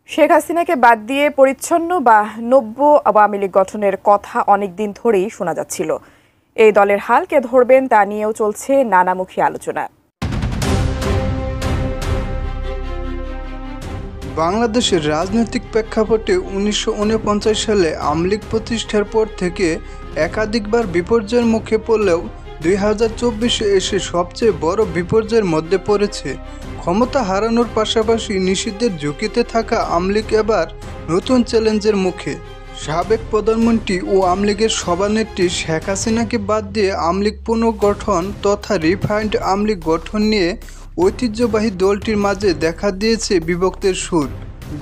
শেখ হাসিনাকে বাদ দিয়ে পরিচ্ছন্ন বা নব্য আওয়ামী লীগ গঠনের কথা অনেকদিন ধরেই শোনা যাচ্ছিল। এই দলের হাল কে ধরবেন তা নিয়েও চলছে নানামুখী আলোচনা। বাংলাদেশের রাজনৈতিক প্রেক্ষাপটে ১৯৪৯ সালে আওয়ামী লীগ প্রতিষ্ঠার পর থেকে একাধিকবার বিপর্যয়ের মুখে পড়লেও ২০২৪-এ এসে সবচেয়ে বড় বিপর্যয়ের মধ্যে পড়েছে। ক্ষমতা হারানোর পাশাপাশি নিষিদ্ধের ঝুঁকিতে থাকা আওয়ামী লীগ এবার নতুন চ্যালেঞ্জের মুখে। সাবেক প্রধানমন্ত্রী ও আওয়ামী লীগের সভানেত্রী শেখ হাসিনাকে বাদ দিয়ে আওয়ামী লীগ পুনর্গঠন তথা রিফাইন্ড আওয়ামী লীগ গঠন নিয়ে ঐতিহ্যবাহী দলটির মাঝে দেখা দিয়েছে বিভক্তের সুর।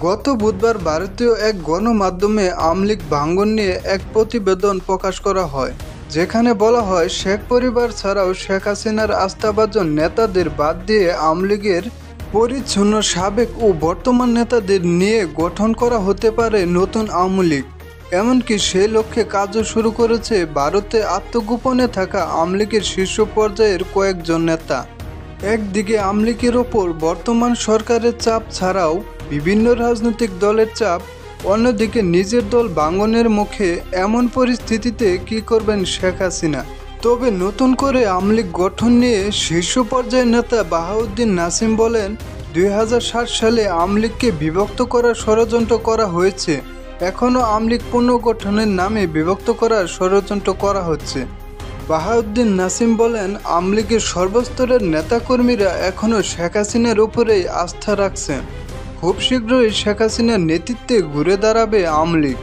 গত বুধবার ভারতীয় এক গণমাধ্যমে আওয়ামী লীগ ভাঙন নিয়ে এক প্রতিবেদন প্রকাশ করা হয়, যেখানে বলা হয় শেখ পরিবার ছাড়াও শেখ হাসিনার আস্থাভাজন নেতাদের বাদ দিয়ে আওয়ামী লীগের পরিচ্ছন্ন সাবেক ও বর্তমান নেতাদের নিয়ে গঠন করা হতে পারে নতুন আওয়ামী লীগ। এমনকি সেই লক্ষ্যে কাজও শুরু করেছে ভারতে আত্মগোপনে থাকা আওয়ামী লীগের শীর্ষ পর্যায়ের কয়েকজন নেতা। একদিকে আওয়ামী লীগের ওপর বর্তমান সরকারের চাপ ছাড়াও বিভিন্ন রাজনৈতিক দলের চাপ, অন্যদিকে নিজের দল ভাঙনের মুখে। এমন পরিস্থিতিতে কি করবেন শেখ হাসিনা? তবে নতুন করে আওয়ামী লীগ গঠন নিয়ে শীর্ষ পর্যায়ের নেতা বাহাউদ্দিন নাসিম বলেন, ২০০৭ সালে আওয়ামী লীগকে বিভক্ত করার ষড়যন্ত্র করা হয়েছে। এখনও আওয়ামী লীগ পুনর্গঠনের নামে বিভক্ত করার ষড়যন্ত্র করা হচ্ছে। বাহাউদ্দিন নাসিম বলেন, আওয়ামী লীগের সর্বস্তরের নেতাকর্মীরা এখনও শেখ হাসিনার উপরেই আস্থা রাখছেন। খুব শীঘ্রই শেখ হাসিনার নেতৃত্বে ঘুরে দাঁড়াবে আওয়ামী লীগ।